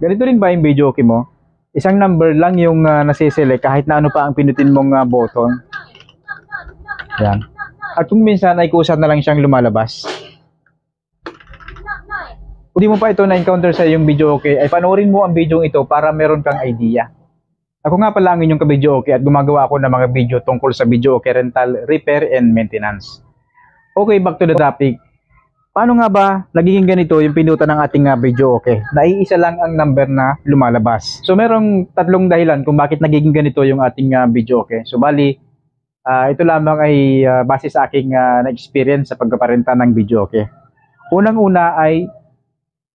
Ganito rin ba yung video okay mo? Isang number lang yung nasiselect kahit na ano pa ang pinutin mong button. Yan. At kung minsan ay kusa na lang siyang lumalabas. Kung di mo pa ito na-encounter sa yung video okay, ay panoorin mo ang video ito para meron kang idea. Ako nga pala ang inyong ka-video okay at gumagawa ako ng mga video tungkol sa video okay rental, repair, and maintenance. Okay, back to the topic. Paano nga ba nagiging ganito yung pinutan ng ating video okay? Naiisa lang ang number na lumalabas. So merong tatlong dahilan kung bakit nagiging ganito yung ating video okay. So bali, ito lamang ay base sa aking na-experience sa pagpaparenta ng video okay. Unang-una ay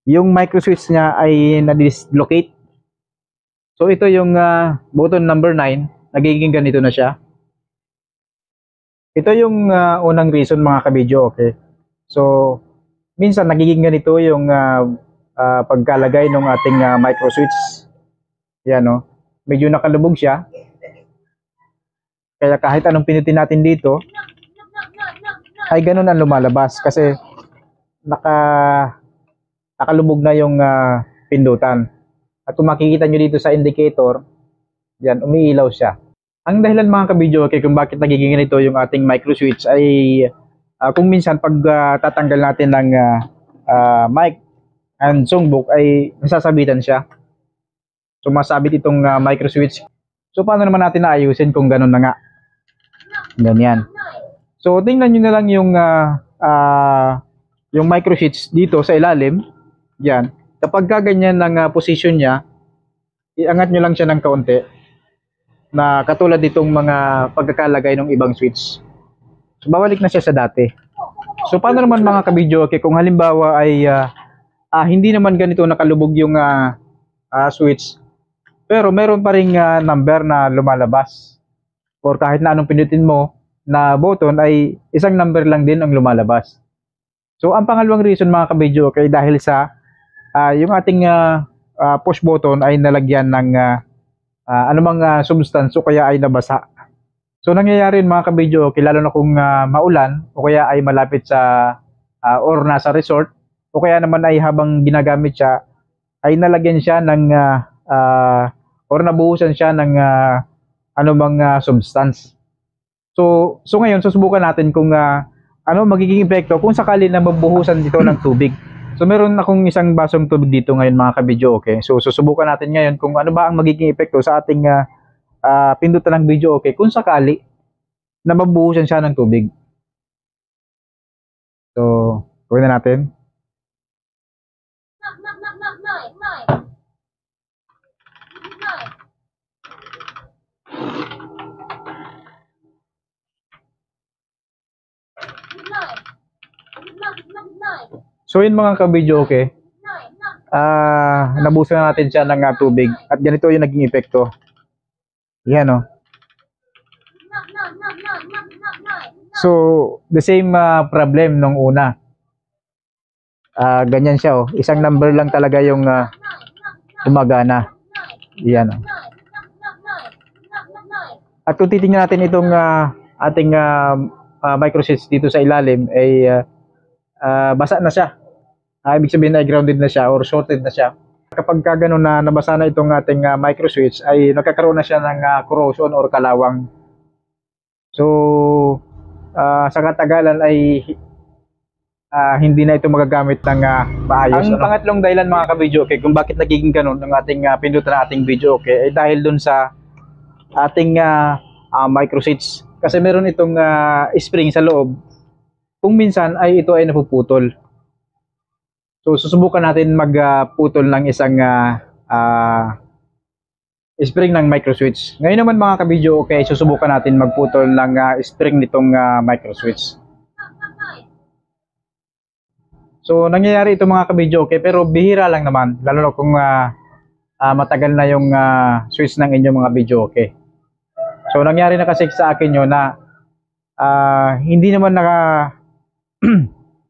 yung micro switch niya ay na-dislocate. So ito yung button number 9, nagiging ganito na siya. Ito yung unang reason mga ka-video okay. So minsan nagiging ganito yung pagkalagay ng ating micro switch. Yan no. Medyo nakalubog siya. Kaya kahit anong pinutin natin dito ay ganun ang lumalabas kasi nakalubog na yung pindutan. At kung makikita nyo dito sa indicator, yan, umiilaw siya. Ang dahilan mga ka-video okay kung bakit nagiging ganito yung ating micro switch ay kung minsan pag tatanggal natin ng mic and songbook ay nasasabitan siya. So masabit itong micro switch. So paano naman natin naayusin kung ganun na nga? Ganyan. So tingnan nyo na lang yung micro switch dito sa ilalim. Yan. Kapag ganyan ng position niya, iangat nyo lang siya ng kaunti na katulad ditong mga pagkakalagay ng ibang switch. So babalik na siya sa dati. So paano naman mga ka-video okay kung halimbawa ay hindi naman ganito nakalubog yung switch pero meron pa ring number na lumalabas or kahit na anong pinutin mo na button ay isang number lang din ang lumalabas. So ang pangalawang reason mga ka-video okay dahil sa yung ating push button ay nalagyan ng anumang substance o kaya ay nabasa. So nangyayari yun mga ka-video okay lalo na kung maulan o kaya ay malapit sa or nasa resort o kaya naman ay habang ginagamit siya ay nalagyan siya ng or nabuhusan siya ng anumang substance. So ngayon susubukan natin kung ano magiging epekto kung sakali na mabuhusan dito ng tubig. So meron akong isang basong tubig dito ngayon mga ka-video okay. So susubukan natin ngayon kung ano ba ang magiging epekto sa ating pindutan ng video okay kung sakali na mabuhusan siya ng tubig. So gawin na natin. So yun mga ka-video okay. Nabuhusan na natin siya ng tubig at ganito yung naging epekto. Yan o. So the same problem nung una. Ganyan siya o. Isang number lang talaga yung gumagana. Yan o. At kung titingnan natin itong ating micro switch dito sa ilalim ay basa na siya. Ibig sabihin ay grounded na siya or shorted na siya. Kapag gano'n na nabasa na itong ating micro switch ay nagkakaroon na siya ng corrosion or kalawang. So sa katagalan ay hindi na ito magagamit ng maayos. Ang pangatlong dahilan mga ka-video okay kung bakit nagiging gano'n ang ating pindutan na ating video okay ay dahil dun sa ating micro switch. Kasi meron itong spring sa loob. Kung minsan ay ito ay napuputol. So susubukan natin magputol ng isang spring ng micro switch. Ngayon naman mga ka-video okay, susubukan natin magputol ng spring nitong micro switch. So nangyayari ito mga ka-video okay, pero bihira lang naman lalo na kung matagal na yung switch ng inyong mga video okay. So nangyari na kasi sa akin yun na hindi naman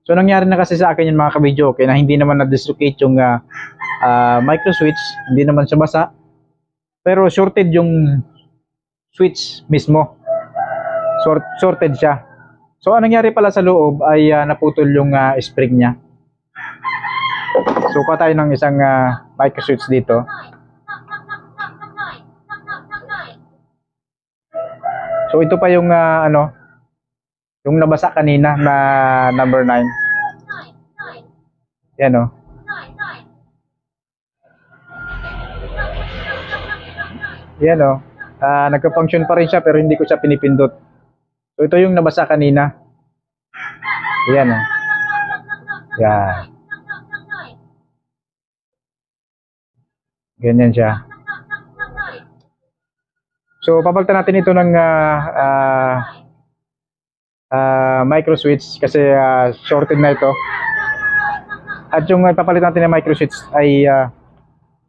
So nangyari na kasi sa akin yung mga ka-video okay na hindi naman na-dislocate yung micro switch, hindi naman siya basa. Pero shorted yung switch mismo. Shorted siya. So anong nangyari pala sa loob ay naputol yung spring niya. Suka tayo ng isang micro switch dito. So ito pa yung yung nabasa kanina na number 9. Yan o. Yan o. Nagka-function pa rin siya pero hindi ko siya pinipindot. So ito yung nabasa kanina. Yan o. Yan. Ganyan siya. So papalitan natin ito ng micro switch kasi shorted na ito. At yung ipapalit natin ng micro switch ay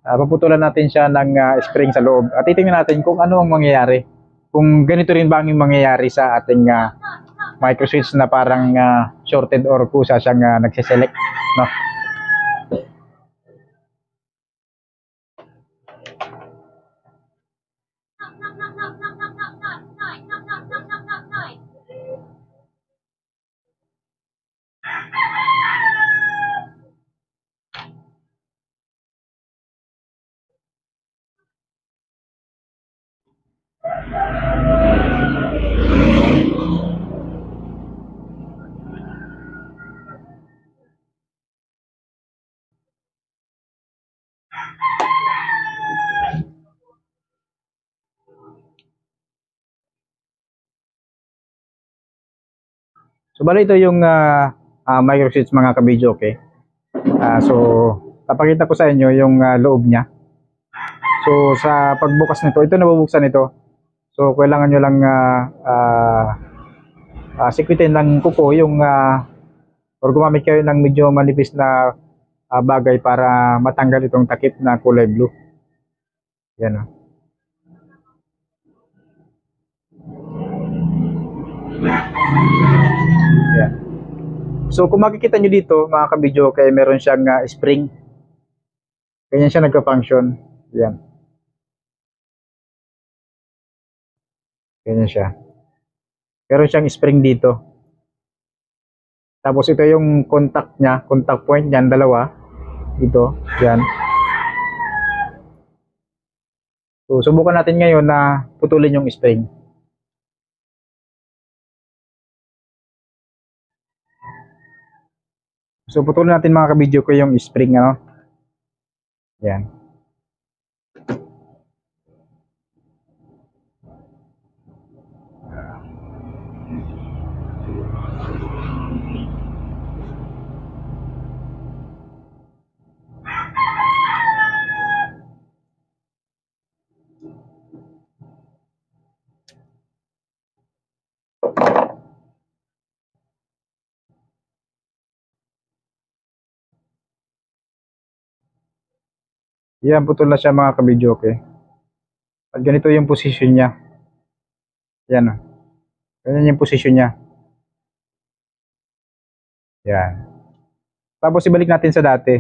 paputulan natin siya ng spring sa loob. At titingnan natin kung ano ang mangyayari. Kung ganito rin ba ang mangyayari sa ating micro switch na parang shorted or kusa siyang nagsiselect, no? So bali ito yung micro switch mga kabidyo, okay? So papakita ko sa inyo yung loob niya. So sa pagbukas nito, ito nabubuksan ito. So kailangan nyo lang sikwitin lang kuko yung or gumamit kayo ng medyo manipis na bagay para matanggal itong takip na kulay blue. Yan o. Yan. So kung makikita nyo dito mga kabidyo, kaya meron siyang spring. Ganyan siya nagka-function. Yan. Ganyan siya. Meron siyang spring dito. Tapos ito yung contact niya, contact point niyan, dalawa. Dito, yan. So subukan natin ngayon na putulin yung spring. So putulin natin mga kabidyo ko yung spring, ano. Yan. Yan, putol na siya mga kabidyo, okay. At ganito yung position niya. Yan o. Ganyan yung position niya. Yan. Tapos ibalik natin sa dati.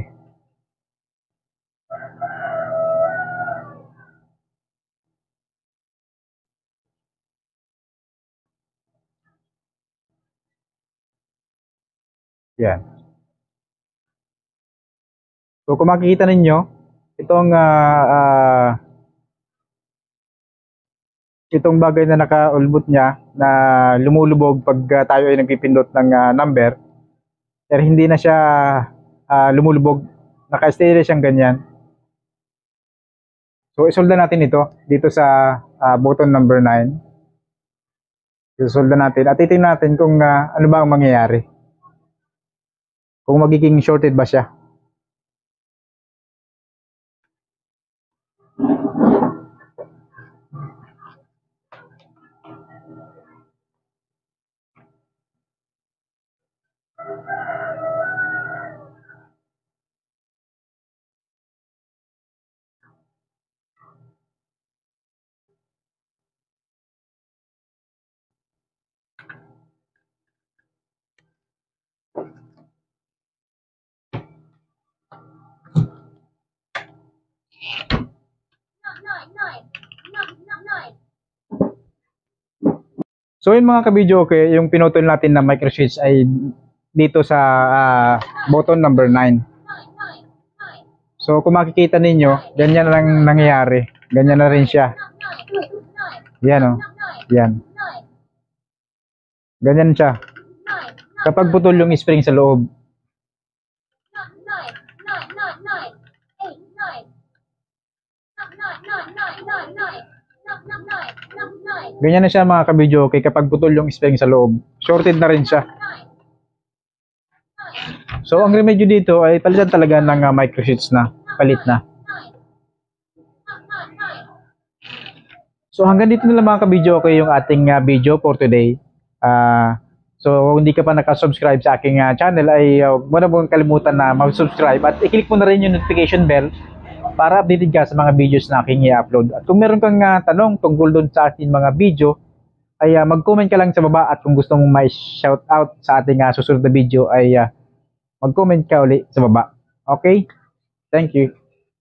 Yan. So kung makikita ninyo, itong itong bagay na nakaulbot niya na lumulubog pag tayo ay nagpipindot ng number, pero hindi na siya lumulubog, naka-stay na siyang ganyan. So isolda natin ito dito sa button number 9. Isolda natin at titingnan natin kung ano ba ang mangyayari, kung magiging shorted ba siya. So yun mga kabidyo, okay, yung pinutol natin na micro switch ay dito sa button number 9. So kung makikita ninyo, ganyan lang nangyayari. Ganyan na rin siya. Yan oh. Yan. Ganyan siya. Kapag putol yung spring sa loob. Ganyan na siya mga kabidyo, okay, kapag putol yung spring sa loob. Shorted na rin siya. So ang remedyo dito ay palitan talaga ng microswitch na. Palit na. So hanggang dito na lang mga kabidyo, okay, yung ating video for today. So kung hindi ka pa nakasubscribe sa aking channel ay huwag mo na mong kalimutan na mag-subscribe at i-click mo na rin yung notification bell para updated ka sa mga videos na aking i-upload. At kung meron kang tanong tungkol doon sa ating mga video, ay mag-comment ka lang sa baba at kung gusto mong may shout out sa ating susunod na video ay mag-comment ka uli sa baba. Okay? Thank you.